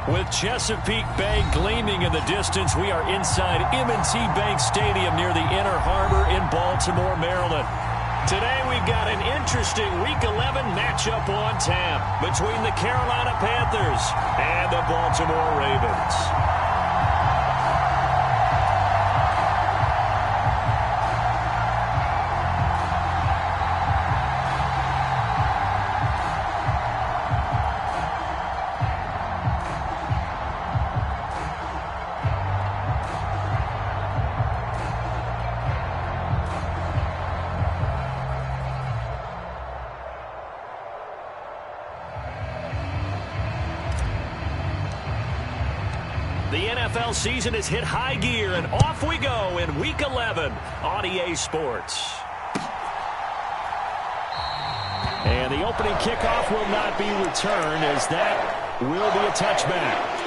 With Chesapeake Bay gleaming in the distance, we are inside M&T Bank Stadium near the Inner Harbor in Baltimore, Maryland. Today we've got an interesting Week 11 matchup on tap between the Carolina Panthers and the Baltimore Ravens. The NFL season has hit high gear, and off we go in Week 11 on EA Sports. And the opening kickoff will not be returned, as that will be a touchback.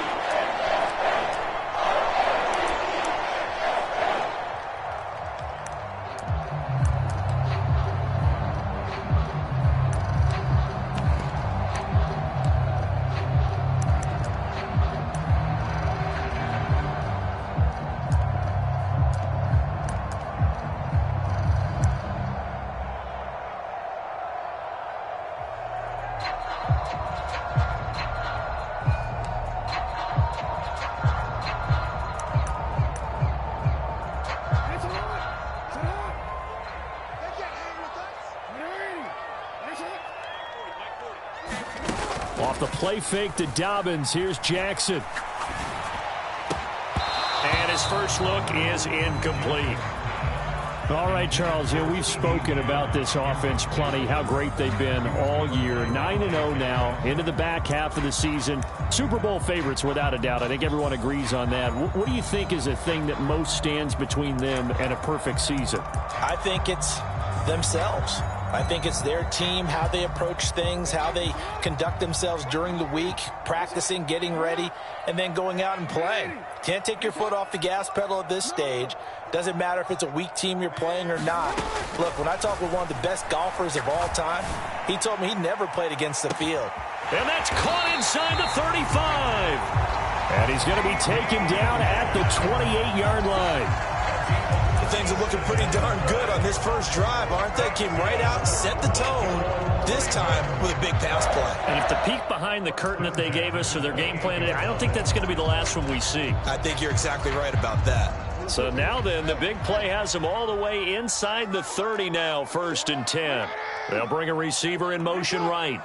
Off the play fake to Dobbins. Here's Jackson. And his first look is incomplete. All right, Charles, we've spoken about this offense plenty, how great they've been all year. 9-0 now, into the back half of the season. Super Bowl favorites, without a doubt. I think everyone agrees on that. What do you think is the thing that most stands between them and a perfect season? I think it's themselves. I think it's their team, how they approach things, how they conduct themselves during the week, practicing, getting ready, and then going out and playing. Can't take your foot off the gas pedal at this stage. Doesn't matter if it's a weak team you're playing or not. Look, when I talk with one of the best golfers of all time, he told me he never played against the field. And that's caught inside the 35. And he's going to be taken down at the 28-yard line. Things are looking pretty darn good on this first drive, aren't they? Came right out, set the tone, this time with a big pass play. And if the peek behind the curtain that they gave us or their game plan today, I don't think that's going to be the last one we see. I think you're exactly right about that. So now then, the big play has them all the way inside the 30 now, 1st and 10. They'll bring a receiver in motion right.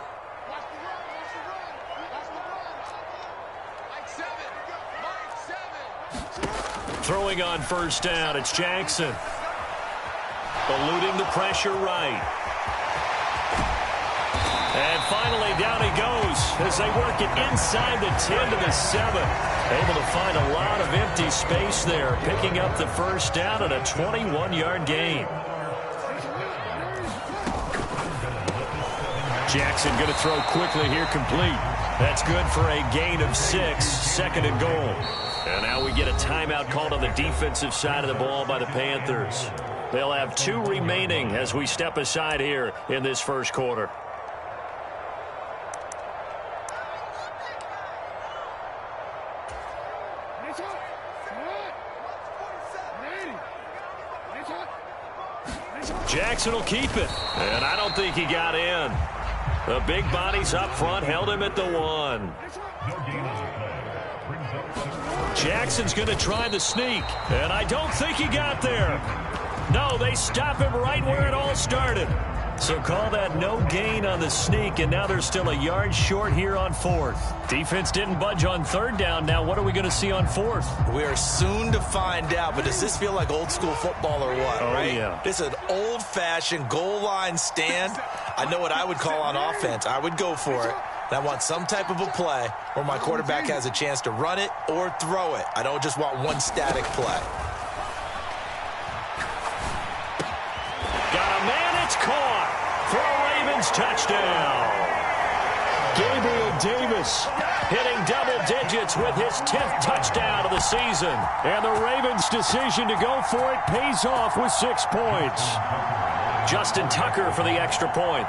Throwing on first down, it's Jackson. Eluding the pressure right. And finally, down he goes as they work it inside the 10 to the 7. Able to find a lot of empty space there, picking up the first down at a 21-yard gain. Jackson going to throw quickly here, complete. That's good for a gain of 6, 2nd and goal. And now we get a timeout called on the defensive side of the ball by the Panthers. They'll have 2 remaining as we step aside here in this first quarter. Jackson will keep it. And I don't think he got in. The big bodies up front held him at the 1. Jackson's going to try the sneak, and I don't think he got there. No, they stop him right where it all started. So call that no gain on the sneak, and now they're still a yard short here on 4th. Defense didn't budge on 3rd down. Now what are we going to see on 4th? We are soon to find out, but does this feel like old school football or what, right? Yeah. This is an old-fashioned goal line stand. I know what I would call on offense. I would go for it. And I want some type of a play where my quarterback has a chance to run it or throw it. I don't just want one static play. Got a man, it's caught for a Ravens touchdown. Gabriel Davis hitting double digits with his 10th touchdown of the season. And the Ravens' decision to go for it pays off with 6 points. Justin Tucker for the extra point.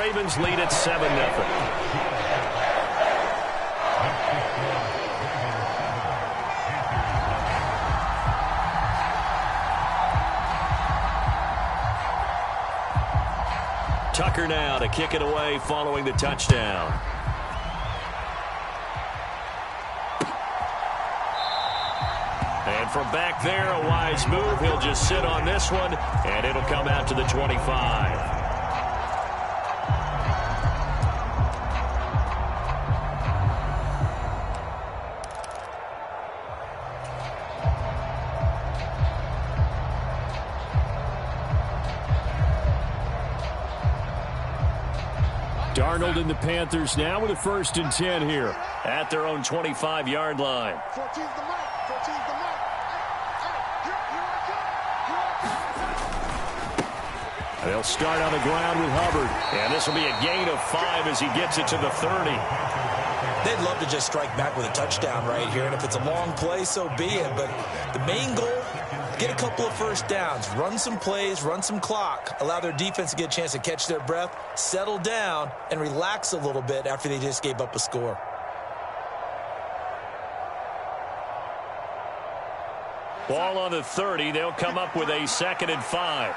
Ravens lead at 7-0. Tucker now to kick it away following the touchdown. And from back there, a wise move. He'll just sit on this one, and it'll come out to the 25. Darnold and the Panthers now with a 1st and 10 here at their own 25-yard line. They'll start on the ground with Hubbard, and this will be a gain of 5 as he gets it to the 30. They'd love to just strike back with a touchdown right here, and if it's a long play, so be it. But the main goal, get a couple of first downs, run some plays, run some clock, allow their defense to get a chance to catch their breath, settle down, and relax a little bit after they just gave up a score. Ball on the 30. They'll come up with a 2nd and 5.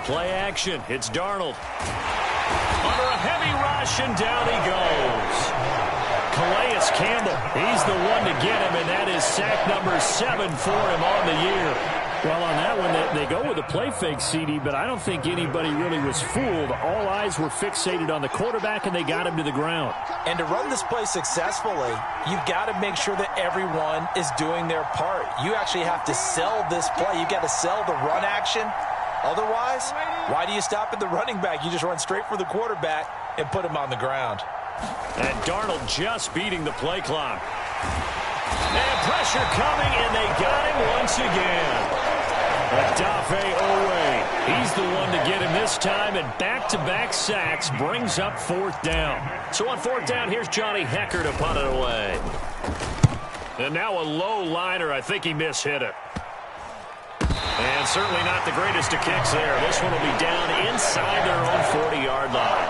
Play action. It's Darnold. Under a heavy rush, and down he goes. Calais Campbell, he's the one to get him, and that is sack number 7 for him on the year. Well, on that one, they go with a play fake, CD, but I don't think anybody really was fooled. All eyes were fixated on the quarterback, and they got him to the ground. And to run this play successfully, you've got to make sure that everyone is doing their part. You actually have to sell this play. You've got to sell the run action. Otherwise, why do you stop at the running back? You just run straight for the quarterback and put him on the ground. And Darnold just beating the play clock. And pressure coming, and they got him once again. Odafe Owe, he's the one to get him this time, and back-to-back sacks brings up 4th down. So on 4th down, here's Johnny Hecker to punt it away. And now a low liner. I think he mishit it. And certainly not the greatest of kicks there. This one will be down inside their own 40-yard line.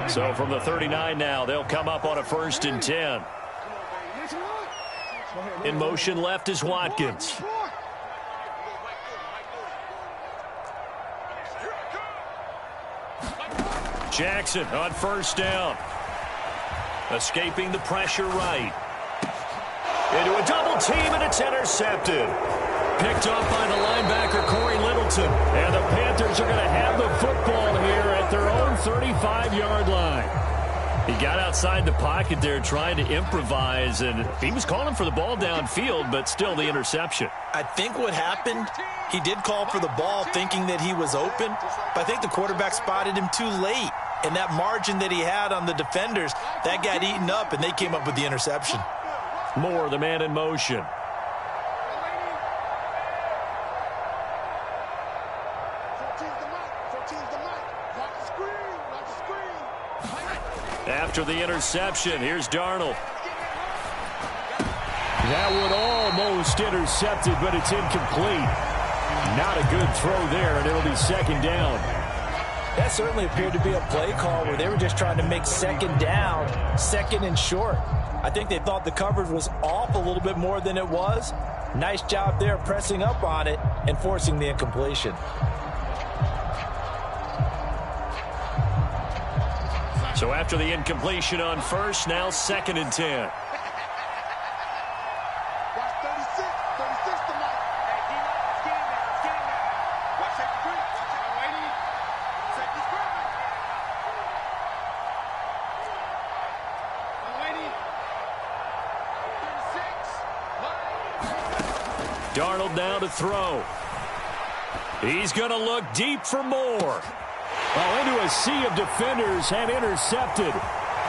So from the 39 now, they'll come up on a 1st and 10. In motion left is Watkins. Jackson on 1st down. Escaping the pressure right. Into a double team, and it's intercepted. Picked off by the linebacker, Corey Littleton. And the Panthers are going to have the football here at their own 35-yard line. He got outside the pocket there trying to improvise, and he was calling for the ball downfield, but still the interception. I think what happened, he did call for the ball thinking that he was open, but I think the quarterback spotted him too late. And that margin that he had on the defenders, that got eaten up, and they came up with the interception. Moore, the man in motion. After the interception, here's Darnold. That one almost intercepted, but it's incomplete. Not a good throw there, and it'll be 2nd down. That certainly appeared to be a play call where they were just trying to make 2nd down, 2nd and short. I think they thought the coverage was off a little bit more than it was. Nice job there pressing up on it and forcing the incompletion. So after the incompletion on 1st, now 2nd and 10. Darnold now to throw. He's going to look deep for Moore. Into a sea of defenders and intercepted.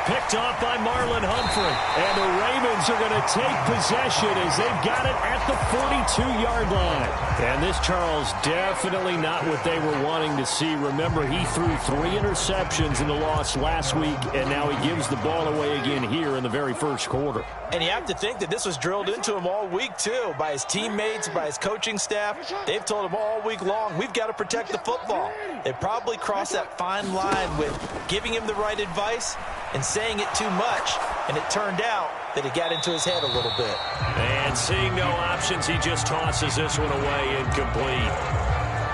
picked off by Marlon Humphrey. And the Ravens are going to take possession as they've got it at the 42-yard line. And this, Charles, definitely not what they were wanting to see. Remember, he threw 3 interceptions in the loss last week, and now he gives the ball away again here in the very first quarter. And you have to think that this was drilled into him all week, too, by his teammates, by his coaching staff. They've told him all week long, we've got to protect the football. They probably crossed that fine line with giving him the right advice and saying it too much. And it turned out that it got into his head a little bit. And seeing no options, he just tosses this one away, incomplete.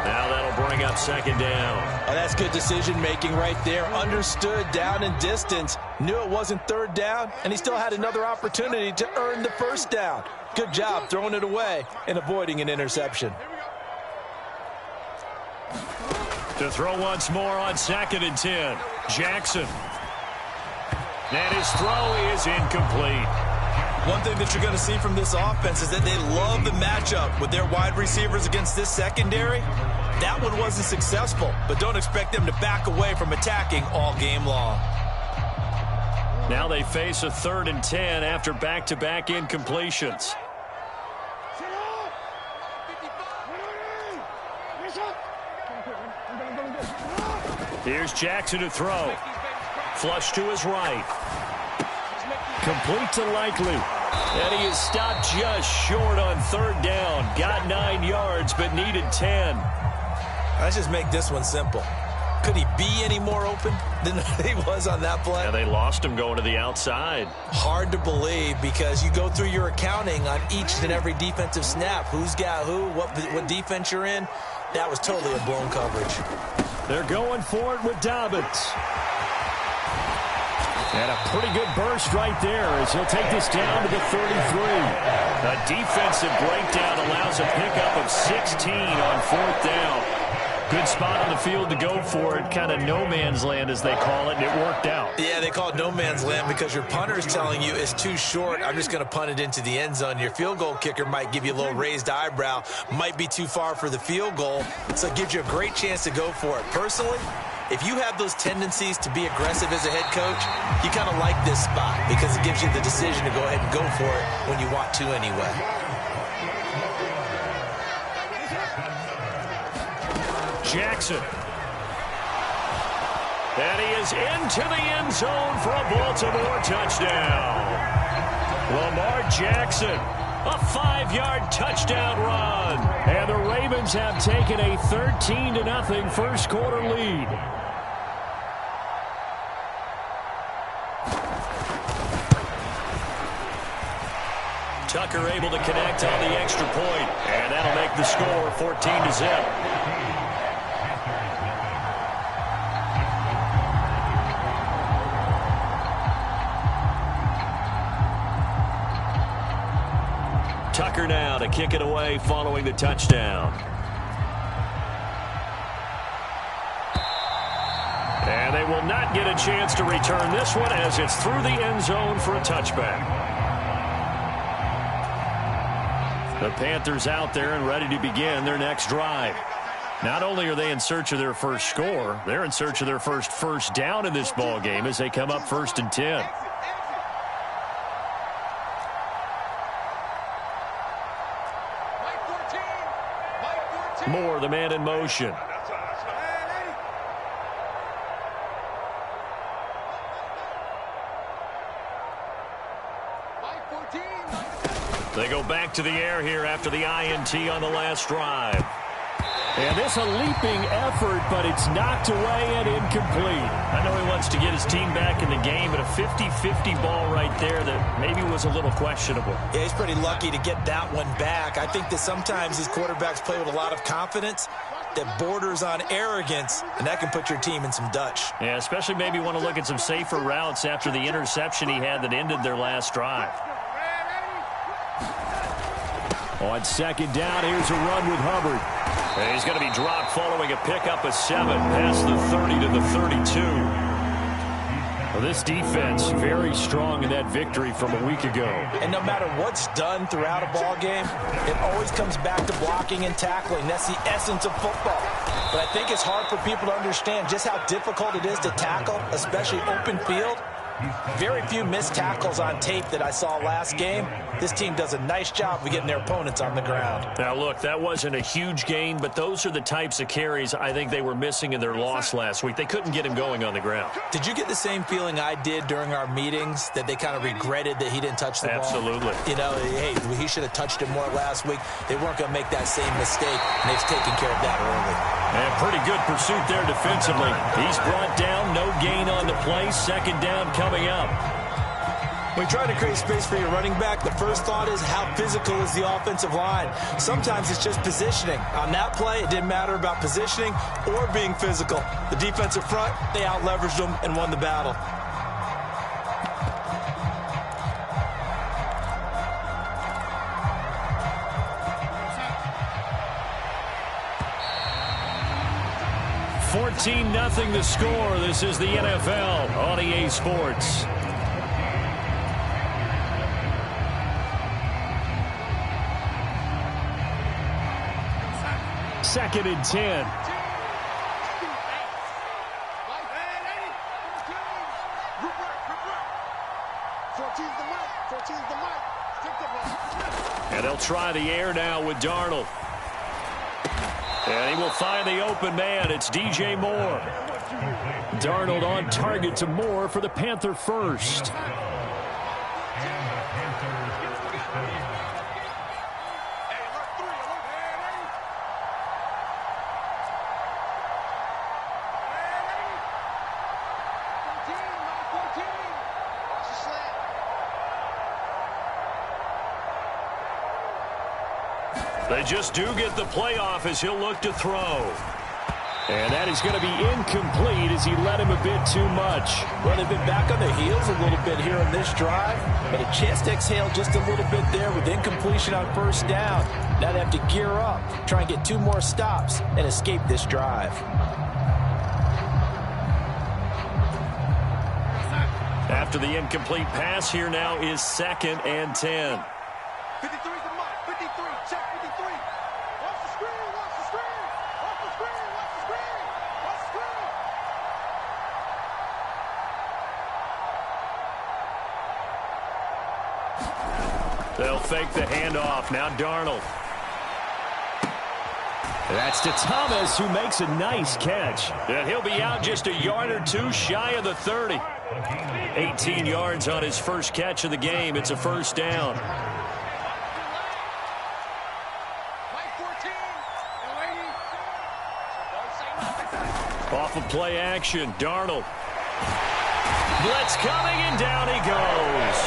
Now that'll bring up second down. Oh, that's good decision-making right there. Understood down and distance. Knew it wasn't third down, and he still had another opportunity to earn the first down. Good job throwing it away and avoiding an interception. To throw once more on 2nd and 10. Jackson. And his throw is incomplete. One thing that you're going to see from this offense is that they love the matchup with their wide receivers against this secondary. That one wasn't successful, but don't expect them to back away from attacking all game long. Now they face a 3rd and 10 after back-to-back incompletions. Here's Jackson to throw. Flush to his right. Complete to Likely. And he is stopped just short on 3rd down. Got 9 yards, but needed 10. Let's just make this one simple. Could he be any more open than he was on that play? Yeah, they lost him going to the outside. Hard to believe because you go through your accounting on each and every defensive snap. Who's got who, what defense you're in. That was totally a blown coverage. They're going for it with Dobbins. And a pretty good burst right there as he'll take this down to the 33. A defensive breakdown allows a pickup of 16 on 4th down. Good spot on the field to go for it. Kind of no man's land, as they call it, and it worked out. Yeah, they call it no man's land because your punter is telling you it's too short. I'm just going to punt it into the end zone. Your field goal kicker might give you a little raised eyebrow. Might be too far for the field goal. So it gives you a great chance to go for it. Personally, if you have those tendencies to be aggressive as a head coach, you kind of like this spot because it gives you the decision to go ahead and go for it when you want to anyway. Jackson. And he is into the end zone for a Baltimore touchdown. Lamar Jackson, a 5-yard touchdown run. And the Ravens have taken a 13-0 first quarter lead. Tucker able to connect on the extra point, and that'll make the score 14-0. Tucker now to kick it away following the touchdown. And they will not get a chance to return this one as it's through the end zone for a touchback. The Panthers out there and ready to begin their next drive. Not only are they in search of their first score, they're in search of their first down in this ball game as they come up 1st and 10. Moore, the man in motion. They go back to the air here after the INT on the last drive. And this a leaping effort, but it's knocked away and incomplete. I know he wants to get his team back in the game, but a 50-50 ball right there that maybe was a little questionable. Yeah, he's pretty lucky to get that one back. I think that sometimes these quarterbacks play with a lot of confidence that borders on arrogance, and that can put your team in some Dutch. Yeah, especially maybe want to look at some safer routes after the interception he had that ended their last drive. On 2nd down, here's a run with Hubbard. And he's going to be dropped following a pickup of 7 past the 30 to the 32. Well, this defense very strong in that victory from a week ago. And no matter what's done throughout a ball game, it always comes back to blocking and tackling. That's the essence of football. But I think it's hard for people to understand just how difficult it is to tackle, especially open field, Very few missed tackles on tape that I saw last game. This team does a nice job of getting their opponents on the ground. Now, look, that wasn't a huge gain, but those are the types of carries I think they were missing in their loss last week. They couldn't get him going on the ground. Did you get the same feeling I did during our meetings, that they kind of regretted that he didn't touch the ball? Absolutely. You know, hey, he should have touched it more last week. They weren't going to make that same mistake, and they've taken care of that early. And pretty good pursuit there defensively. He's brought down, no gain on the play. Second down coming up. When you try to create space for your running back, the first thought is how physical is the offensive line. Sometimes it's just positioning. On that play, it didn't matter about positioning or being physical. The defensive front, they out-leveraged them and won the battle. $14-0 the score. This is the NFL on EA Sports. Second and 10. And they'll try the air now with Darnold. And he will find the open man. It's DJ Moore. Darnold on target to Moore for the Panther first. They just do get the playoff as he'll look to throw. And that is going to be incomplete as he led him a bit too much. Well, they've been back on their heels a little bit here in this drive, but a chance to exhale just a little bit there with incompletion on first down. Now they have to gear up, try and get 2 more stops, and escape this drive. After the incomplete pass, here now is second and 10. 53 is the mark. 53. Check 53. Watch the screen. Watch the screen. Watch the screen. Watch the screen. Watch the screen. They'll fake the handoff. Now Darnold. That's to Thomas, who makes a nice catch. And he'll be out just a yard or 2 shy of the 30. 18 yards on his first catch of the game. It's a first down. Off of play action, Darnold. Blitz coming, and down he goes.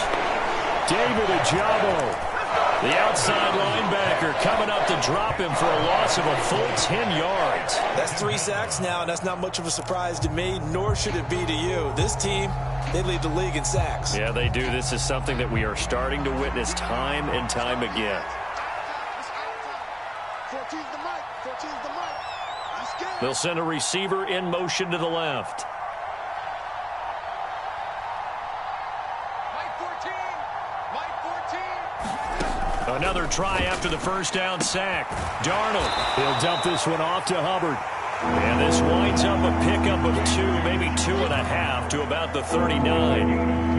David Ojabo, the outside linebacker, coming up to drop him for a loss of a full 10 yards. That's 3 sacks now, and that's not much of a surprise to me, nor should it be to you. This team, they lead the league in sacks. Yeah, they do. This is something that we are starting to witness time and time again. 14's the mic. 14's the mic. They'll send a receiver in motion to the left. Another try after the first down sack. Darnold. He'll dump this one off to Hubbard. And this winds up a pickup of 2, maybe 2.5 to about the 39.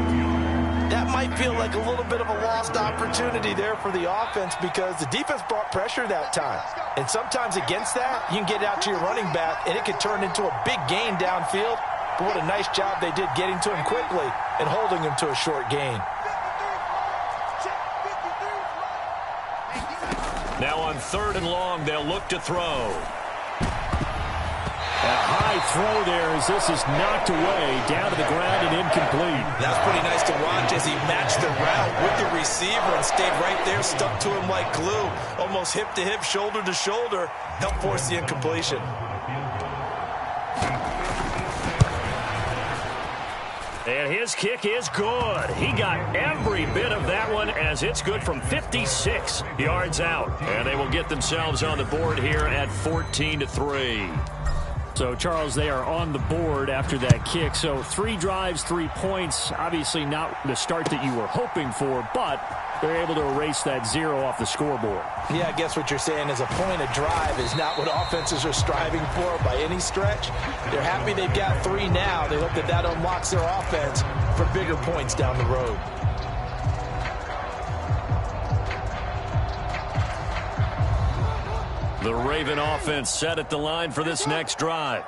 That might feel like a little bit of a lost opportunity there for the offense because the defense brought pressure that time. And sometimes against that, you can get out to your running back, and it could turn into a big gain downfield. But what a nice job they did getting to him quickly and holding him to a short gain. Now on 3rd and long, they'll look to throw. A high throw there as this is knocked away, down to the ground and incomplete. That's pretty nice to watch as he matched the route with the receiver and stayed right there, stuck to him like glue. Almost hip to hip, shoulder to shoulder, helped force the incompletion. And his kick is good. He got every bit of that one as it's good from 56 yards out. And they will get themselves on the board here at 14-3. So, Charles, they are on the board after that kick. So 3 drives, 3 points. Obviously not the start that you were hoping for, but they're able to erase that 0 off the scoreboard. Yeah, I guess what you're saying is a point of drive is not what offenses are striving for by any stretch. They're happy they've got 3 now. They hope that that unlocks their offense for bigger points down the road. The Raven offense set at the line for this next drive.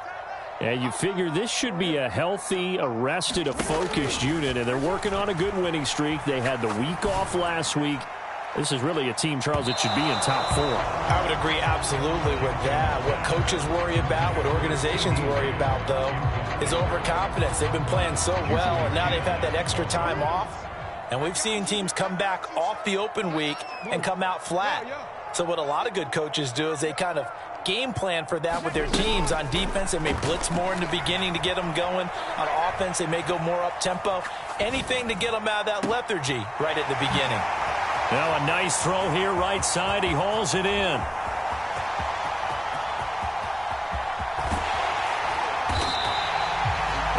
And you figure this should be a healthy, arrested, a focused unit, and they're working on a good winning streak. They had the week off last week. This is really a team, Charles, that should be in top 4. I would agree absolutely with that. What coaches worry about, what organizations worry about, though, is overconfidence. They've been playing so well, and now they've had that extra time off. And we've seen teams come back off the open week and come out flat. So what a lot of good coaches do is they kind of game plan for that with their teams. On defense, they may blitz more in the beginning to get them going. On offense, they may go more up-tempo. Anything to get them out of that lethargy right at the beginning. Now a nice throw here right side. He hauls it in.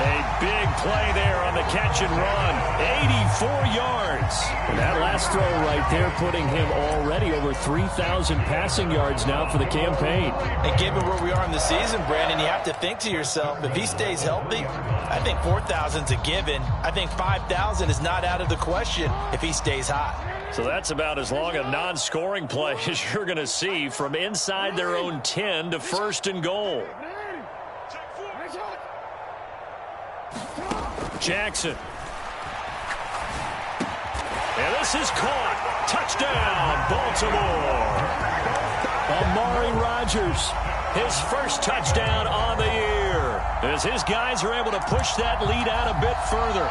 A big play there on the catch and run. 84 yards. And that last throw right there putting him already over 3,000 passing yards now for the campaign. And given where we are in the season, Brandon, you have to think to yourself, if he stays healthy, I think 4,000's a given. I think 5,000 is not out of the question if he stays hot. So that's about as long a non-scoring play as you're going to see from inside their own 10 to 1st and goal. Jackson. And this is caught. Touchdown, Baltimore. Amari Rodgers, his first touchdown on the year, as his guys are able to push that lead out a bit further.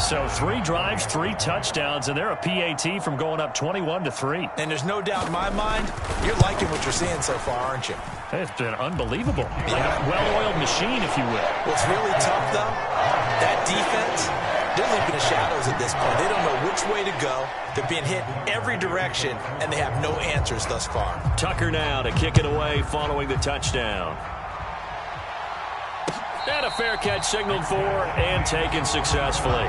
So 3 drives, 3 touchdowns, and they're a PAT from going up 21-3. And there's no doubt in my mind, you're liking what you're seeing so far, aren't you? It's been unbelievable. Like a well-oiled machine, if you will. What's really tough, though, that defense, they're leaping the shadows at this point. They don't know which way to go. They're being hit in every direction, and they have no answers thus far. Tucker now to kick it away following the touchdown. And a fair catch signaled for and taken successfully.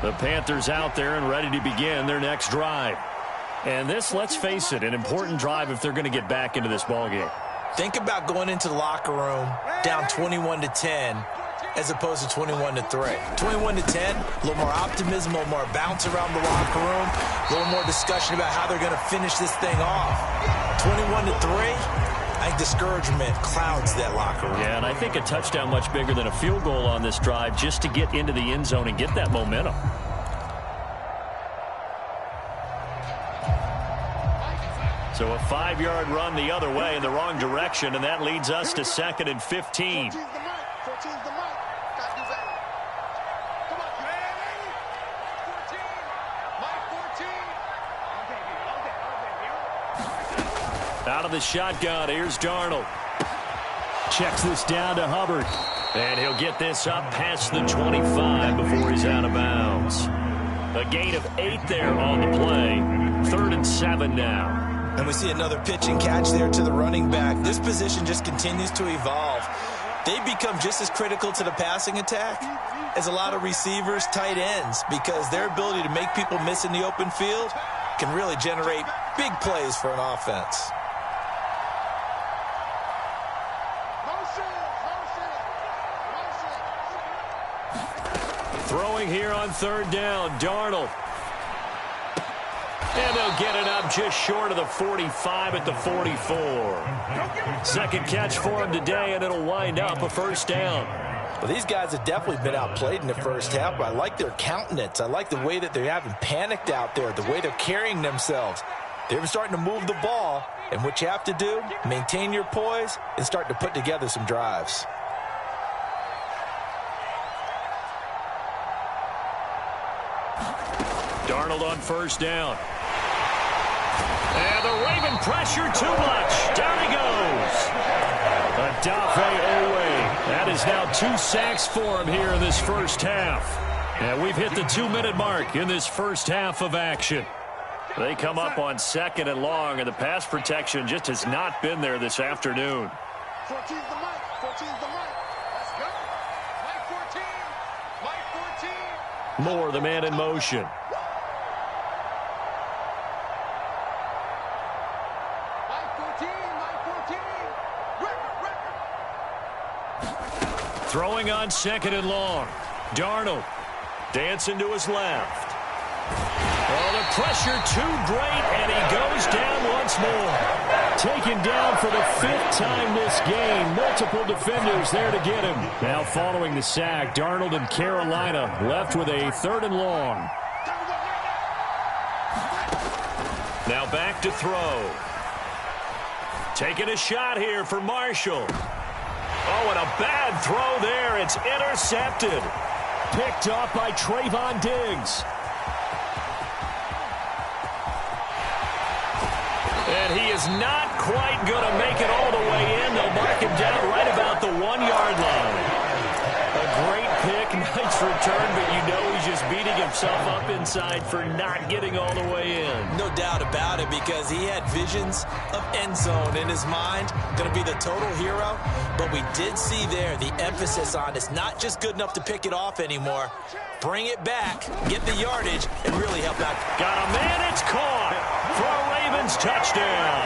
The Panthers out there and ready to begin their next drive. And this, let's face it, an important drive if they're going to get back into this ballgame. Think about going into the locker room down 21-10 as opposed to 21-3. 21-10, a little more optimism, a little more bounce around the locker room, a little more discussion about how they're going to finish this thing off. 21-3, I think discouragement clouds that locker room. Yeah, and I think a touchdown much bigger than a field goal on this drive just to get into the end zone and get that momentum. So a 5-yard run the other way in the wrong direction, and that leads us to 2nd and 15. Out of the shotgun, here's Darnold. Checks this down to Hubbard. And he'll get this up past the 25 before he's out of bounds. A gain of 8 there on the play. 3rd and 7 now. And we see another pitch and catch there to the running back. This position just continues to evolve. They've become just as critical to the passing attack as a lot of receivers, tight ends, because their ability to make people miss in the open field can really generate big plays for an offense. Throwing here on 3rd down, Darnold. And they'll get it up just short of the 45 at the 44. 2nd catch for him today, and it'll wind up a 1st down. Well, these guys have definitely been outplayed in the first half, but I like their countenance. I like the way that they haven't panicked out there, the way they're carrying themselves. They're starting to move the ball, and what you have to do, maintain your poise and start to put together some drives. Darnold on 1st down. And the Raven pressure too much. Down he goes. Adafe Owe. That is now 2 sacks for him here in this first half. And we've hit the 2-minute mark in this first half of action. They come up on 2nd and long, and the pass protection just has not been there this afternoon. 14's the mic. 14's the mic. Let's go. Mike 14. Mike 14. Moore, the man in motion. Mike 14. Mike 14. Record. Throwing on 2nd and long. Darnold dancing to his left. Oh, the pressure too great, and he goes down once more. Taken down for the 5th time this game. Multiple defenders there to get him. Now following the sack, Darnold and Carolina left with a 3rd and long. Now back to throw. Taking a shot here for Marshall. Oh, and a bad throw there. It's intercepted. Picked up by Trayvon Diggs. And he is not quite going to make it all the way in. They'll mark him down right about the 1-yard line. A great pick, nice return, but you know he's just beating himself up inside for not getting all the way in. No doubt about it, because he had visions of end zone in his mind. Going to be the total hero. But we did see there the emphasis on it's not just good enough to pick it off anymore. Bring it back, get the yardage, and really help out. Got a man, it's caught for a Ravens touchdown.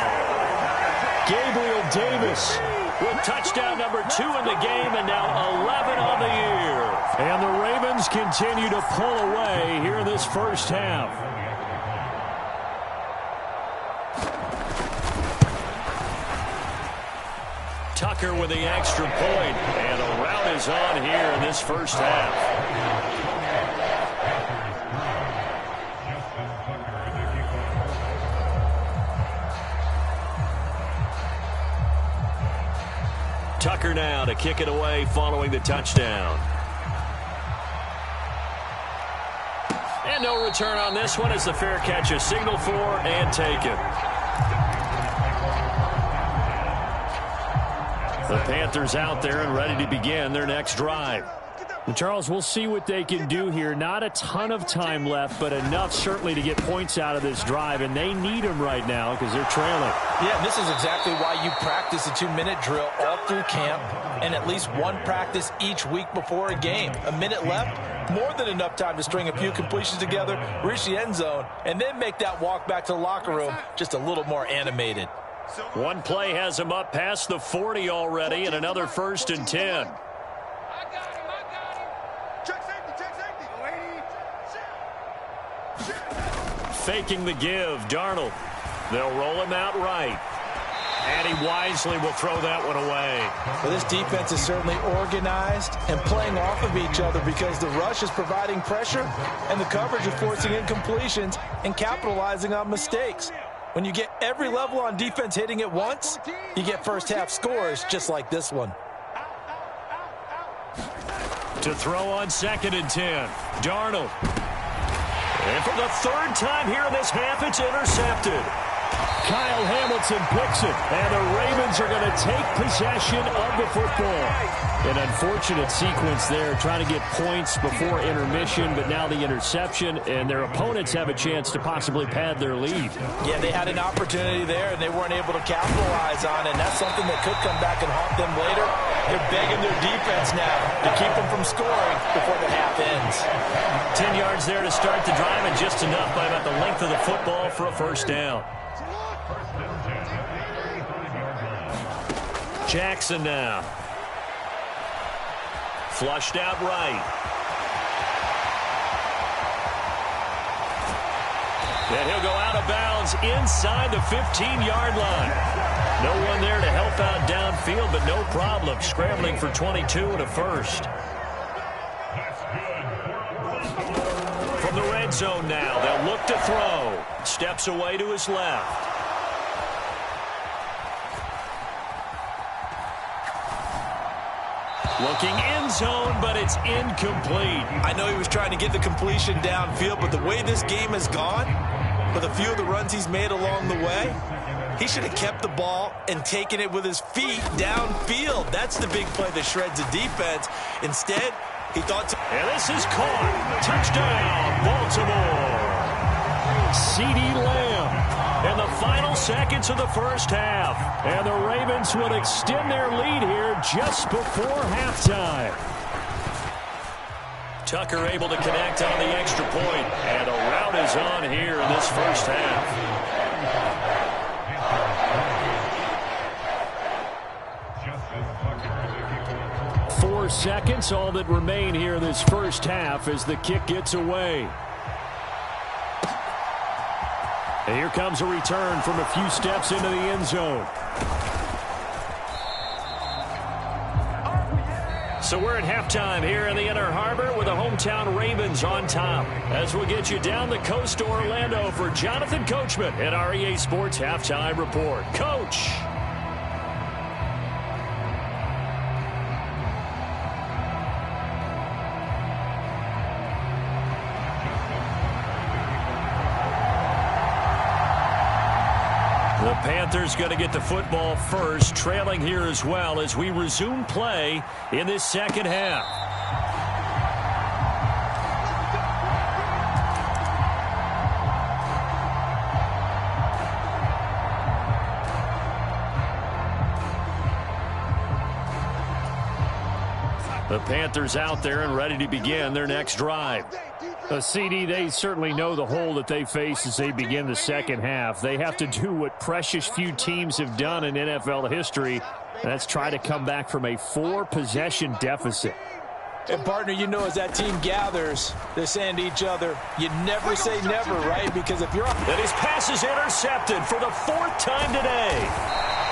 Gabriel Davis with touchdown number 2 in the game, and now 11 on the year. And the Ravens continue to pull away here in this first half. Tucker with the extra point, and a rout is on here in this first half. Tucker now to kick it away following the touchdown. And no return on this one as the fair catch is signaled for and taken. The Panthers out there and ready to begin their next drive. And Charles, we'll see what they can do here. Not a ton of time left, but enough certainly to get points out of this drive, and they need them right now because they're trailing. Yeah, this is exactly why you practice a 2-minute drill all through camp and at least one practice each week before a game. A minute left, more than enough time to string a few completions together, reach the end zone, and then make that walk back to the locker room just a little more animated. One play has him up past the 40 already, and another 1st and 10. Faking the give, Darnold. They'll roll him out right. And he wisely will throw that one away. Well, this defense is certainly organized and playing off of each other because the rush is providing pressure and the coverage is forcing incompletions and capitalizing on mistakes. When you get every level on defense hitting at once, you get first half scores just like this one. To throw on 2nd and 10, Darnold. And for the 3rd time here in this half, it's intercepted. Kyle Hamilton picks it, and the Ravens are going to take possession of the football. An unfortunate sequence there, trying to get points before intermission, but now the interception, and their opponents have a chance to possibly pad their lead. Yeah, they had an opportunity there, and they weren't able to capitalize on it, and that's something that could come back and haunt them later. They're begging their defense now to keep them from scoring before the half ends. 10 yards there to start the drive, and just enough by about the length of the football for a first down. Jackson now. Flushed out right. And he'll go out of bounds inside the 15-yard line. No one there to help out downfield, but no problem. Scrambling for 22 and a 1st. From the red zone now, they'll look to throw. Steps away to his left. Looking end zone, but it's incomplete. I know he was trying to get the completion downfield, but the way this game has gone, with a few of the runs he's made along the way. He should have kept the ball and taken it with his feet downfield. That's the big play that shreds the defense. Instead, he thought... And this is caught. Touchdown, Baltimore. CeeDee Lamb in the final seconds of the first half. And the Ravens will extend their lead here just before halftime. Tucker able to connect on the extra point. And a rout is on here in this first half. 4 seconds, all that remain here in this first half as the kick gets away. And here comes a return from a few steps into the end zone. So we're at halftime here in the Inner Harbor with the hometown Ravens on top. As we'll get you down the coast to Orlando for Jonathan Coachman at our EA Sports Halftime Report. Coach. The Panthers going to get the football first, trailing here as well as we resume play in this second half. The Panthers out there and ready to begin their next drive. CD, they certainly know the hole that they face as they begin the second half. They have to do what precious few teams have done in NFL history, and that's try to come back from a 4-possession deficit. And, partner, you know as that team gathers, they're saying to each other, you never say never, right? Because if you're up... And his pass is intercepted for the 4th time today.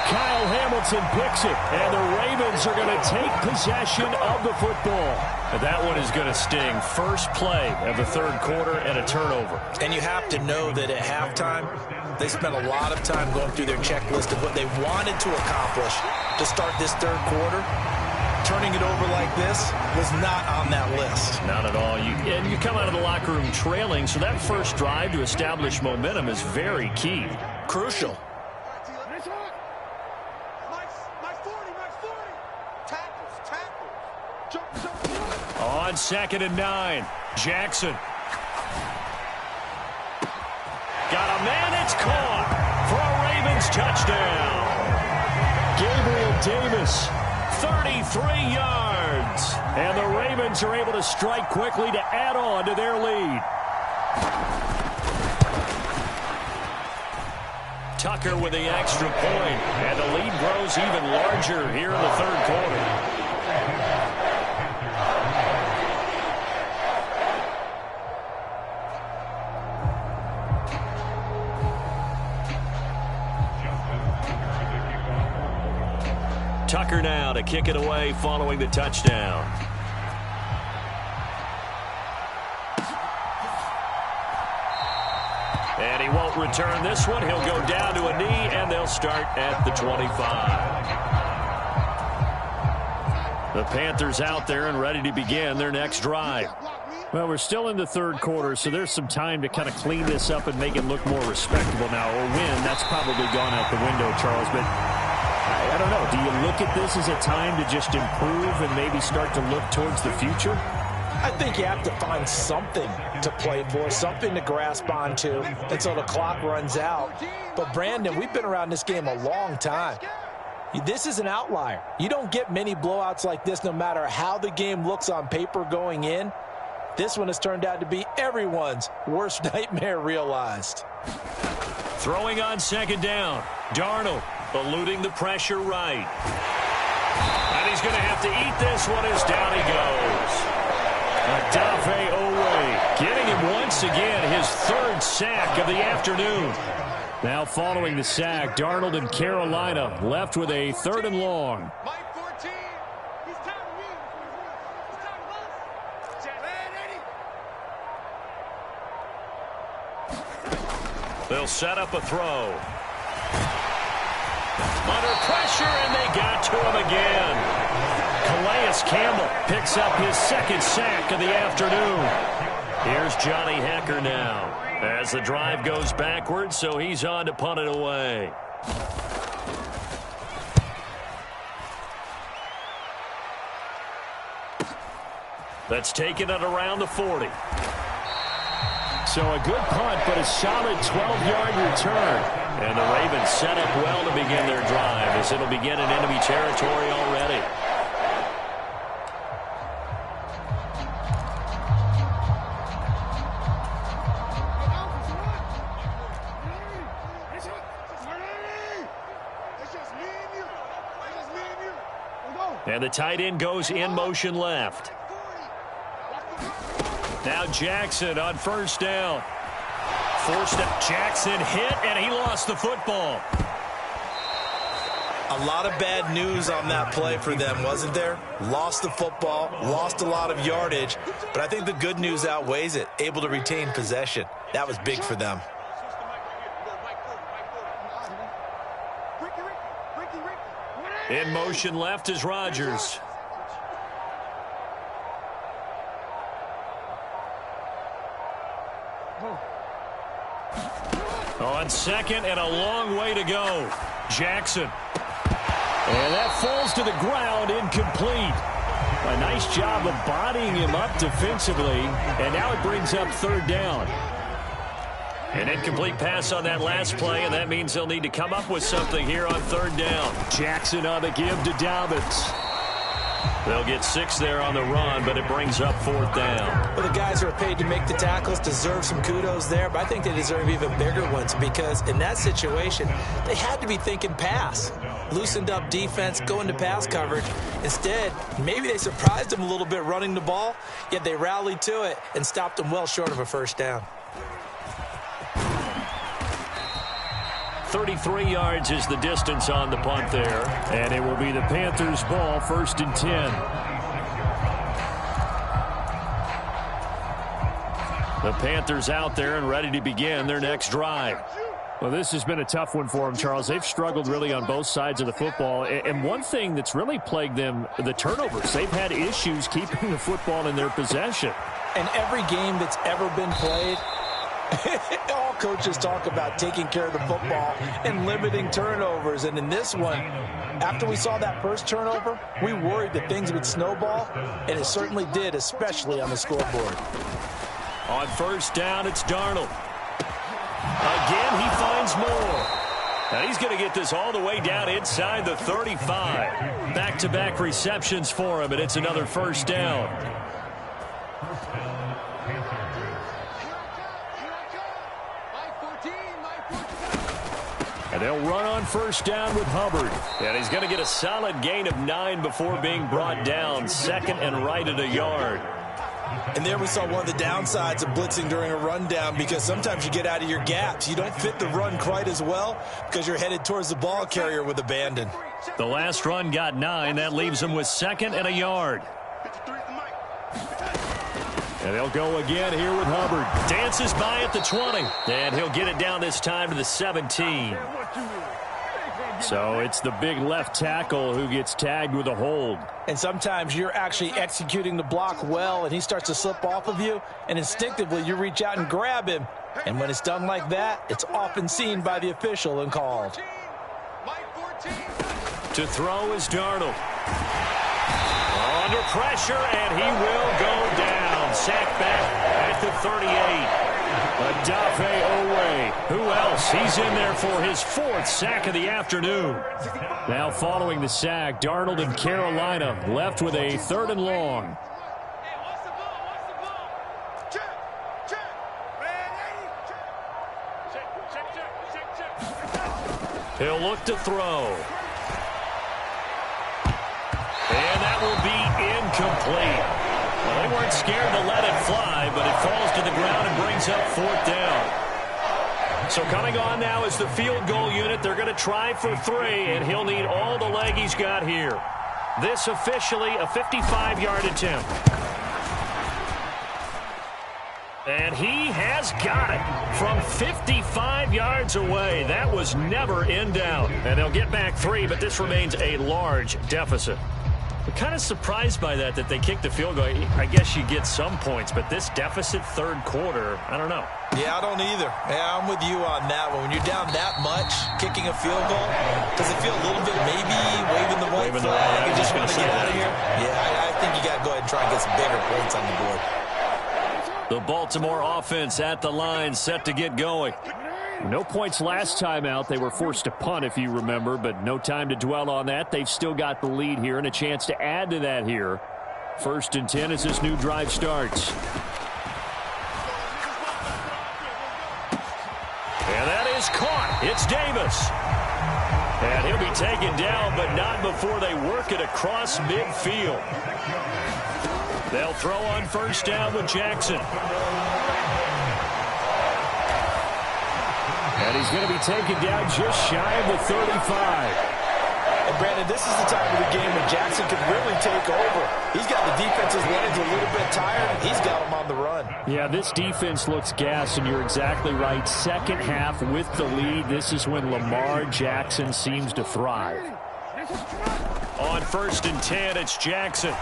Kyle Hamilton picks it, and the Ravens are going to take possession of the football. And that one is going to sting. First play of the third quarter and a turnover. And you have to know that at halftime, they spent a lot of time going through their checklist of what they wanted to accomplish to start this third quarter. Turning it over like this was not on that list. Not at all. And you come out of the locker room trailing, so that first drive to establish momentum is very key. Crucial. On 2nd and 9, Jackson. Got a man, it's caught for a Ravens touchdown. Gabriel Davis, 33 yards. And the Ravens are able to strike quickly to add on to their lead. Tucker with the extra point, and the lead grows even larger here in the third quarter. Tucker now to kick it away following the touchdown. And he won't return this one. He'll go down to a knee, and they'll start at the 25. The Panthers out there and ready to begin their next drive. Well, we're still in the third quarter, so there's some time to kind of clean this up and make it look more respectable now. Or win, that's probably gone out the window, Charles, but I don't know. Do you look at this as a time to just improve and maybe start to look towards the future? I think you have to find something to play for, something to grasp onto until the clock runs out. But, Brandon, we've been around this game a long time. This is an outlier. You don't get many blowouts like this no matter how the game looks on paper going in. This one has turned out to be everyone's worst nightmare realized. Throwing on 2nd down. Darnold eluding the pressure right. And he's going to have to eat this one as down he goes. Adafe Owe getting him once again his 3rd sack of the afternoon. Now following the sack, Darnold and Carolina left with a 3rd and long. They'll set up a throw. Under pressure, and they got to him again. Calais Campbell picks up his 2nd sack of the afternoon. Here's Johnny Hecker now as the drive goes backwards, so he's on to punt it away. That's taken at around the 40. So a good punt, but a solid 12-yard return. And the Ravens set up well to begin their drive as it'll begin in enemy territory already. And the tight end goes in motion left. Now Jackson on first down. Forced up. Jackson hit, and he lost the football. A lot of bad news on that play for them, wasn't there? Lost the football, lost a lot of yardage, but I think the good news outweighs it. Able to retain possession. That was big for them. In motion left is Rodgers. On second and a long way to go. Jackson. And that falls to the ground, incomplete. A nice job of bodying him up defensively, and now it brings up third down. An incomplete pass on that last play, and that means they'll need to come up with something here on third down. Jackson on the give to Dobbins. They'll get 6 there on the run, but it brings up fourth down. Well, the guys who are paid to make the tackles deserve some kudos there, but I think they deserve even bigger ones because in that situation, they had to be thinking pass. Loosened up defense, going to pass coverage. Instead, maybe they surprised them a little bit running the ball, yet they rallied to it and stopped them well short of a first down. 33 yards is the distance on the punt there, and it will be the Panthers' ball, 1st and 10. The Panthers out there and ready to begin their next drive. Well, this has been a tough one for them, Charles. They've struggled really on both sides of the football, and one thing that's really plagued them, the turnovers. They've had issues keeping the football in their possession. And every game that's ever been played, all coaches talk about taking care of the football and limiting turnovers. And in this one, after we saw that first turnover, we worried that things would snowball, and it certainly did, especially on the scoreboard. On first down, it's Darnold. Again, he finds more. Now he's going to get this all the way down inside the 35. Back-to-back receptions for him, and it's another first down. And they'll run on first down with Hubbard. And he's going to get a solid gain of 9 before being brought down. Second and right at a yard. And there we saw one of the downsides of blitzing during a rundown because sometimes you get out of your gaps. You don't fit the run quite as well because you're headed towards the ball carrier with abandon. The last run got 9. That leaves him with second and a yard. And they'll go again here with Hubbard. Dances by at the 20. And he'll get it down this time to the 17. So it's the big left tackle who gets tagged with a hold. And sometimes you're actually executing the block well, and he starts to slip off of you, and instinctively you reach out and grab him. And when it's done like that, it's often seen by the official and called. To throw is Darnold. Under pressure, and he will go down. Sacked back at the 38. Odafe Owe. Who else? He's in there for his 4th sack of the afternoon. Now following the sack, Darnold and Carolina left with a 3rd and long. He'll look to throw. And that will be incomplete. Well, they weren't scared to let it fly, but it falls to the ground and brings up 4th down. So coming on now is the field goal unit. They're going to try for 3, and he'll need all the leg he's got here. This officially a 55-yard attempt. And he has got it from 55 yards away. That was never in doubt. And they'll get back 3, but this remains a large deficit. I'm kind of surprised by that they kicked the field goal. I guess you get some points, but this deficit third quarter, I don't know. Yeah, I don't either. Yeah, I'm with you on that one. When you're down that much, kicking a field goal, does it feel a little bit maybe waving the white flag and just want to get out of here? Yeah, I think you got to go ahead and try and get some bigger points on the board. The Baltimore offense at the line, set to get going. No points last time out. They were forced to punt, if you remember, but no time to dwell on that. They've still got the lead here and a chance to add to that here. 1st and 10 as this new drive starts. And that is caught. It's Davis. And he'll be taken down, but not before they work it across midfield. They'll throw on 1st down with Jackson. And he's going to be taken down just shy of the 35. And Brandon, this is the time of the game when Jackson could really take over. He's got the defense's legs a little bit tired, and he's got them on the run. Yeah, this defense looks gassed, and you're exactly right. Second half with the lead, this is when Lamar Jackson seems to thrive. On 1st and 10, it's Jackson.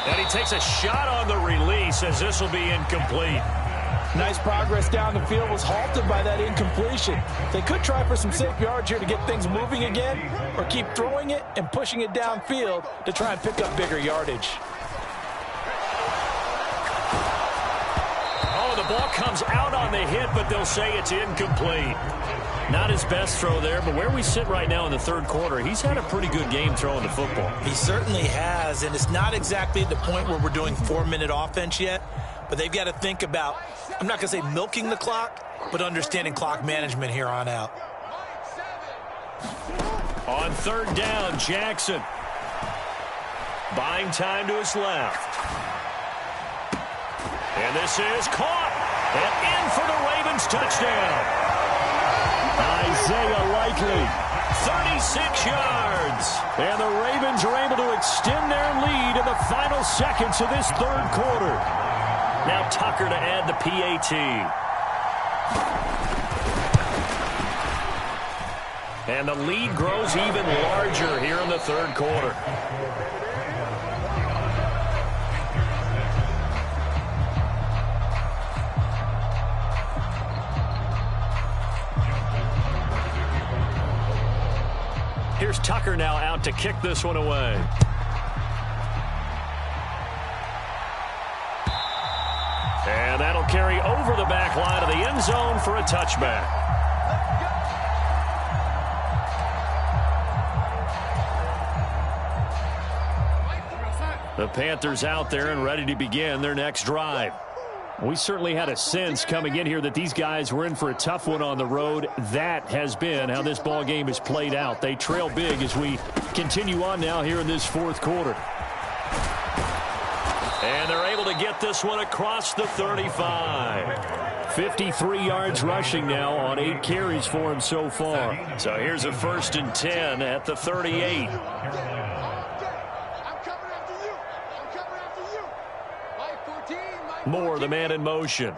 And he takes a shot on the release as this will be incomplete. Nice progress down the field, was halted by that incompletion. They could try for some safe yards here to get things moving again, or keep throwing it and pushing it downfield to try and pick up bigger yardage. Oh, the ball comes out on the hit, but they'll say it's incomplete. Not his best throw there, but where we sit right now in the third quarter, he's had a pretty good game throwing the football. He certainly has, and it's not exactly at the point where we're doing 4-minute offense yet, but they've got to think about, I'm not going to say milking the clock, but understanding clock management here on out. On 3rd down, Jackson. Buying time to his left. And this is caught. And in for the Ravens touchdown. Isaiah Likely, 36 yards. And the Ravens are able to extend their lead in the final seconds of this third quarter. Now Tucker to add the PAT. And the lead grows even larger here in the third quarter. Here's Tucker now out to kick this one away. And that'll carry over the back line of the end zone for a touchback. The Panthers out there and ready to begin their next drive. We certainly had a sense coming in here that these guys were in for a tough one on the road. That has been how this ball game has played out. They trail big as we continue on now here in this fourth quarter. And they're able to get this one across the 35. 53 yards rushing now on 8 carries for him so far. So here's a 1st and 10 at the 38. Moore, the man in motion.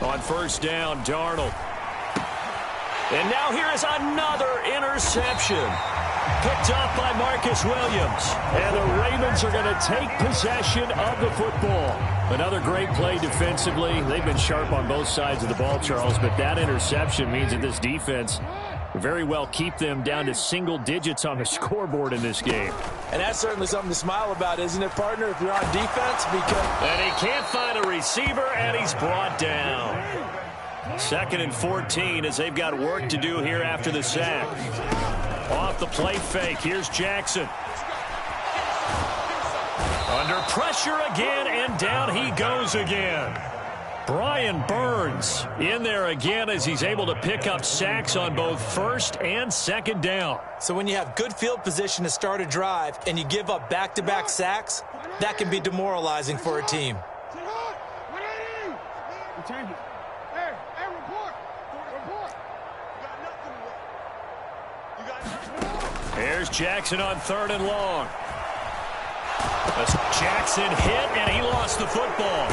On 1st down, Darnold. And now here is another interception. Picked off by Marcus Williams. And the Ravens are going to take possession of the football. Another great play defensively. They've been sharp on both sides of the ball, Charles, but that interception means that this defense very well keep them down to single digits on the scoreboard in this game. And that's certainly something to smile about, isn't it, partner, if you're on defense? And he can't find a receiver, and he's brought down. 2nd and 14 as they've got work to do here after the sack. Off the play fake, here's Jackson. Under pressure again, and down he goes again. Brian Burns in there again as he's able to pick up sacks on both 1st and 2nd down. So when you have good field position to start a drive and you give up back-to-back sacks, that can be demoralizing for a team. Here's Jackson on 3rd and long. Jackson hit, and he lost the football.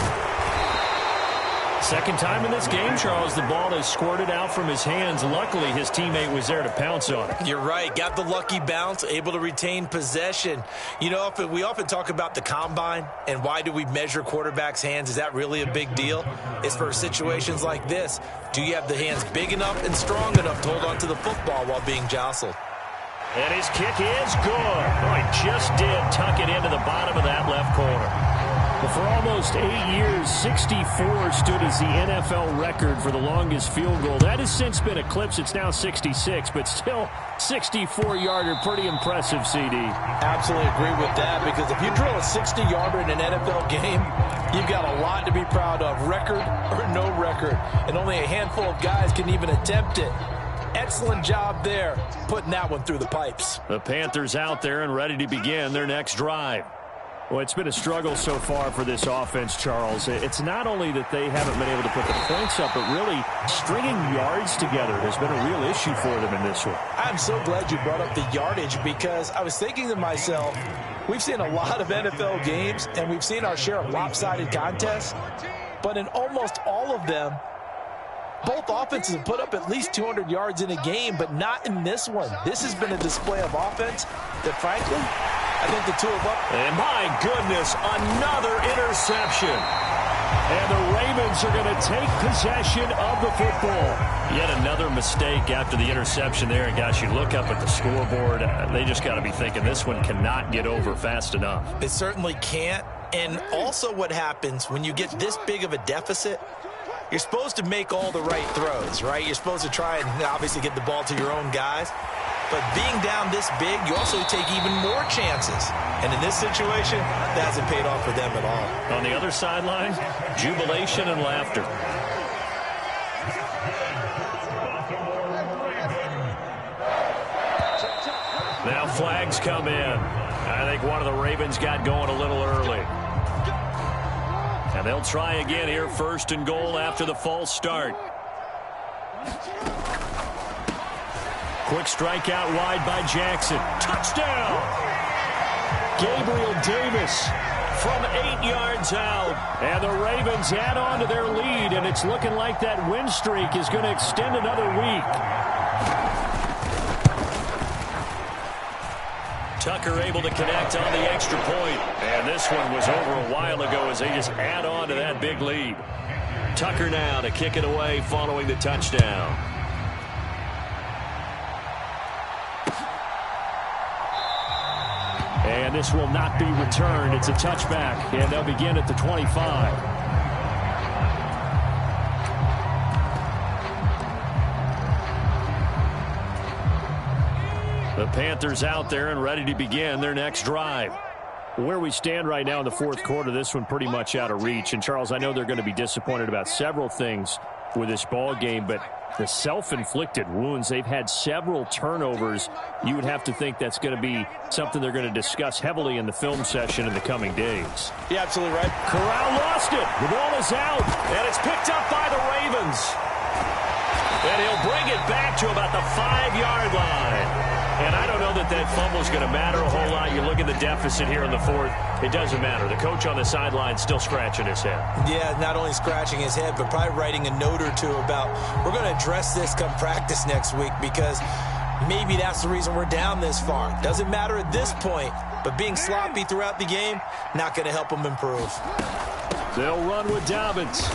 Second time in this game, Charles, the ball has squirted out from his hands. Luckily, his teammate was there to pounce on it. You're right. Got the lucky bounce, able to retain possession. You know, we often talk about the combine and why do we measure quarterbacks' hands. Is that really a big deal? It's for situations like this. Do you have the hands big enough and strong enough to hold on to the football while being jostled? And his kick is good. Oh, he just did tuck it into the bottom of that left corner. Well, for almost 8 years, 64 stood as the NFL record for the longest field goal. That has since been eclipsed. It's now 66, but still 64-yarder. Pretty impressive, CD. Absolutely agree with that, because if you drill a 60-yarder in an NFL game, you've got a lot to be proud of, record or no record. And only a handful of guys can even attempt it. Excellent job there, putting that one through the pipes. The Panthers out there and ready to begin their next drive. Well, it's been a struggle so far for this offense, Charles. It's not only that they haven't been able to put the points up, but really stringing yards together has been a real issue for them in this one. I'm so glad you brought up the yardage, because I was thinking to myself, we've seen a lot of NFL games, and we've seen our share of lopsided contests, but in almost all of them, both offenses have put up at least 200 yards in a game, but not in this one. This has been a display of offense that, frankly, I think the two of them. And my goodness, another interception. And the Ravens are going to take possession of the football. Yet another mistake after the interception there. And gosh, you look up at the scoreboard, they just got to be thinking this one cannot get over fast enough. It certainly can't. And also what happens when you get this big of a deficit, you're supposed to make all the right throws, right? You're supposed to try and obviously get the ball to your own guys. But being down this big, you also take even more chances. And in this situation, that hasn't paid off for them at all. On the other sideline, jubilation and laughter. Now flags come in. I think one of the Ravens got going a little early. And they'll try again here, 1st and goal after the false start. Quick strike out wide by Jackson. Touchdown! Gabriel Davis from 8 yards out. And the Ravens add on to their lead, and it's looking like that win streak is going to extend another week. Tucker able to connect on the extra point. And this one was over a while ago as they just add on to that big lead. Tucker now to kick it away following the touchdown. And this will not be returned. It's a touchback, and they'll begin at the 25. The Panthers out there and ready to begin their next drive. Where we stand right now in the 4th quarter, this one pretty much out of reach. And, Charles, I know they're going to be disappointed about several things with this ball game, but the self-inflicted wounds, they've had several turnovers. You would have to think that's going to be something they're going to discuss heavily in the film session in the coming days. Yeah, absolutely right. Corral lost it. The ball is out, and it's picked up by the Ravens. And he'll bring it back to about the 5-yard line. And I don't know that that fumble is going to matter a whole lot. You look at the deficit here in the 4th. It doesn't matter. The coach on the sideline still scratching his head. Yeah, not only scratching his head, but probably writing a note or two about, we're going to address this come practice next week, because maybe that's the reason we're down this far. Doesn't matter at this point, but being sloppy throughout the game, not going to help them improve. They'll run with Dobbins.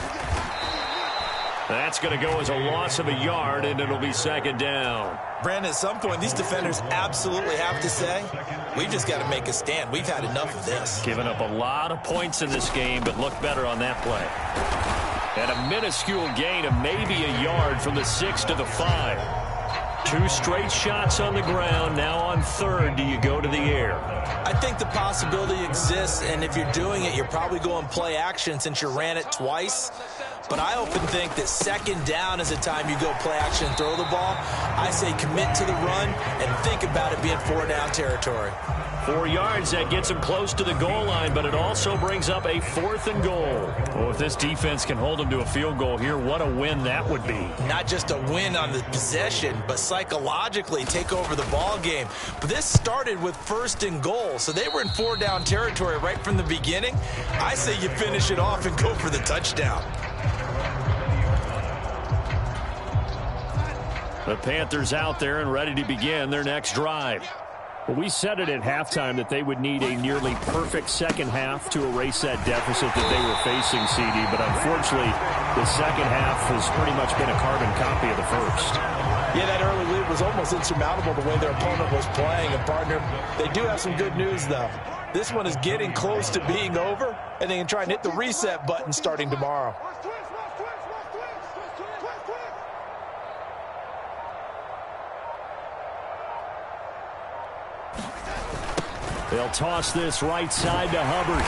That's going to go as a loss of a yard, and it'll be 2nd down. Brandon, at some point, these defenders absolutely have to say, we've just got to make a stand. We've had enough of this. Giving up a lot of points in this game, but look better on that play. And a minuscule gain of maybe a yard from the 6 to the 5. 2 straight shots on the ground. Now on 3rd, do you go to the air? I think the possibility exists, and if you're doing it, you're probably going play action since you ran it twice. But I often think that 2nd down is a time you go play action and throw the ball. I say commit to the run and think about it being 4-down territory. 4 yards, that gets him close to the goal line, but it also brings up a 4th and goal. Well, if this defense can hold them to a field goal here, what a win that would be. Not just a win on the possession, but psychologically take over the ball game. But this started with 1st and goal, so they were in 4-down territory right from the beginning. I say you finish it off and go for the touchdown. The Panthers out there and ready to begin their next drive. Well, we said it at halftime that they would need a nearly perfect second half to erase that deficit that they were facing, CD. But unfortunately, the second half has pretty much been a carbon copy of the first. Yeah, that early lead was almost insurmountable the way their opponent was playing. And, partner, they do have some good news, though. This one is getting close to being over, and they can try and hit the reset button starting tomorrow. They'll toss this right side to Hubbard.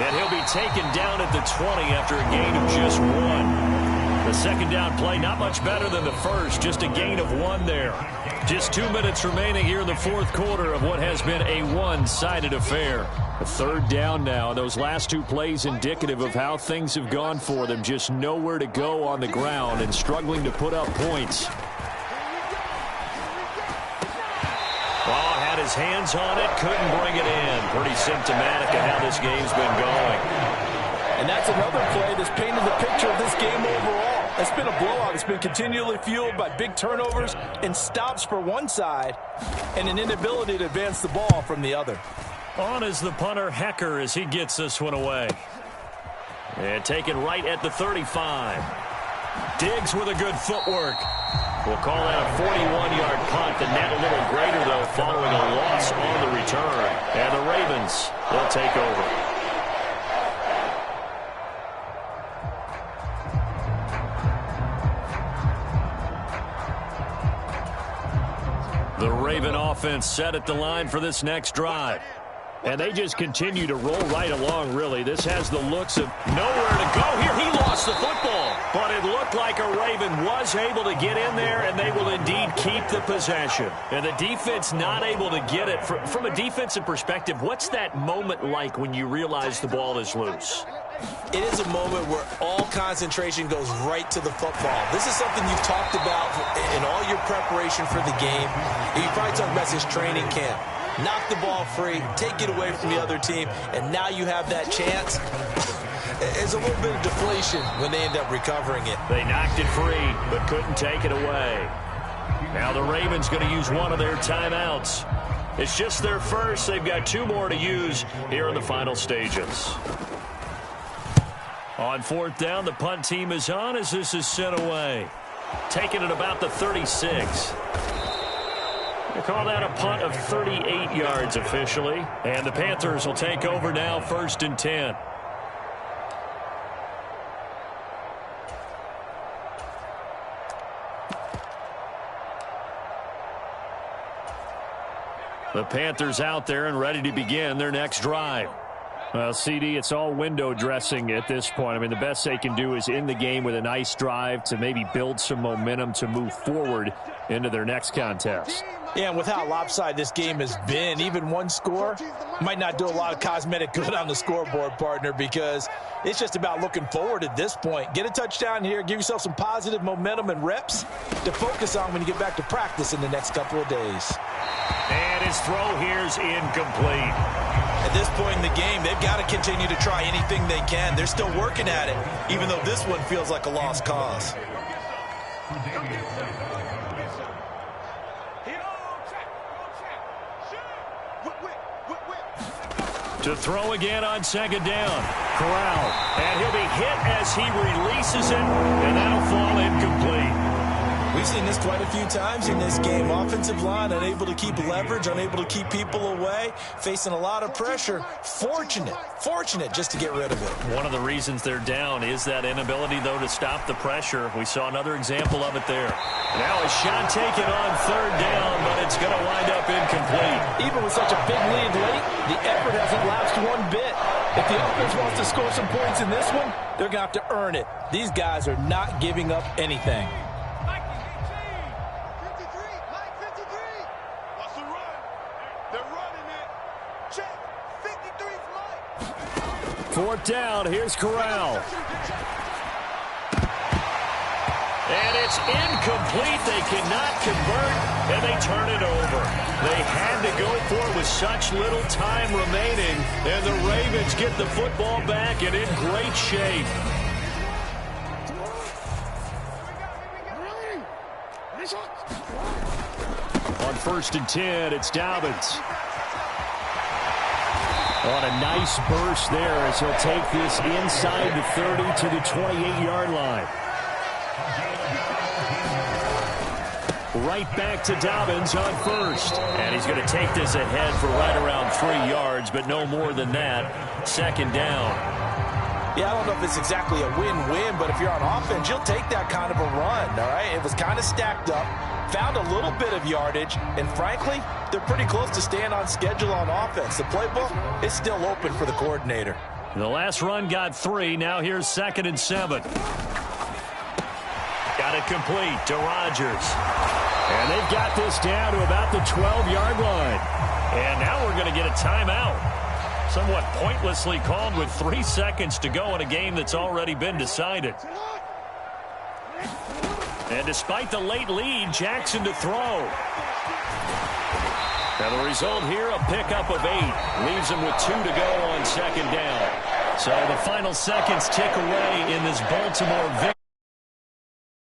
And he'll be taken down at the 20 after a gain of just 1. The second down play, not much better than the first, just a gain of 1 there. Just 2 minutes remaining here in the 4th quarter of what has been a one-sided affair. A 3rd down now. Those last 2 plays indicative of how things have gone for them. Just nowhere to go on the ground and struggling to put up points. His hands on it, couldn't bring it in. Pretty symptomatic of how this game's been going. And that's another play that's painted the picture of this game overall. It's been a blowout. It's been continually fueled by big turnovers and stops for one side and an inability to advance the ball from the other. On is the punter, Hecker, as he gets this one away. And taken right at the 35. Diggs with a good footwork. We'll call that a 41-yard punt. The net a little greater, though, following a loss on the return. And the Ravens will take over. The Raven offense set at the line for this next drive. And they just continue to roll right along, really. This has the looks of nowhere to go here. He lost the football. But it looked like a Raven was able to get in there, and they will indeed keep the possession. And the defense not able to get it. From a defensive perspective, what's that moment like when you realize the ball is loose? It is a moment where all concentration goes right to the football. This is something you've talked about in all your preparation for the game. You probably talked about this training camp. Knock the ball free, take it away from the other team, and now you have that chance. There's a little bit of deflation when they end up recovering it. They knocked it free, but couldn't take it away. Now the Ravens going to use one of their timeouts. It's just their first. They've got 2 more to use here in the final stages. On 4th down, the punt team is on as this is sent away. Taking it about the 36. They call that a punt of 38 yards officially. And the Panthers will take over now, 1st and 10. The Panthers out there and ready to begin their next drive. Well, CD, it's all window dressing at this point. I mean, the best they can do is in the game with a nice drive to maybe build some momentum to move forward into their next contest. Yeah, and with how lopsided this game has been, even one score might not do a lot of cosmetic good on the scoreboard, partner, because it's just about looking forward at this point. Get a touchdown here, give yourself some positive momentum and reps to focus on when you get back to practice in the next couple of days. And his throw here is incomplete. At this point in the game, they've got to continue to try anything they can. They're still working at it, even though this one feels like a lost cause. To throw again on 2nd down. Corral. And he'll be hit as he releases it, and that'll fall incomplete. We've seen this quite a few times in this game. Offensive line unable to keep leverage, unable to keep people away, facing a lot of pressure. Fortunate just to get rid of it. One of the reasons they're down is that inability, though, to stop the pressure. We saw another example of it there. Now a shot taken on 3rd down, but it's going to wind up incomplete. Even with such a big lead late, the effort hasn't lapsed one bit. If the offense wants to score some points in this one, they're going to have to earn it. These guys are not giving up anything. 4th down, here's Corral. And it's incomplete. They cannot convert, and they turn it over. They had to go for it with such little time remaining, and the Ravens get the football back and in great shape. On 1st and 10, it's Dobbins. On a nice burst there as he'll take this inside the 30 to the 28-yard line. Right back to Dobbins on 1st. And he's going to take this ahead for right around 3 yards, but no more than that. 2nd down. Yeah, I don't know if it's exactly a win-win, but if you're on offense, you'll take that kind of a run, all right? It was kind of stacked up, found a little bit of yardage, and frankly, they're pretty close to staying on schedule on offense. The playbook is still open for the coordinator. The last run got 3. Now here's 2nd and 7. Got it complete to Rodgers. And they've got this down to about the 12-yard line. And now we're going to get a timeout. Somewhat pointlessly called with 3 seconds to go in a game that's already been decided. And despite the late lead, Jackson to throw. Now the result here, a pickup of 8. Leaves him with 2 to go on 2nd down. So the final seconds tick away in this Baltimore victory.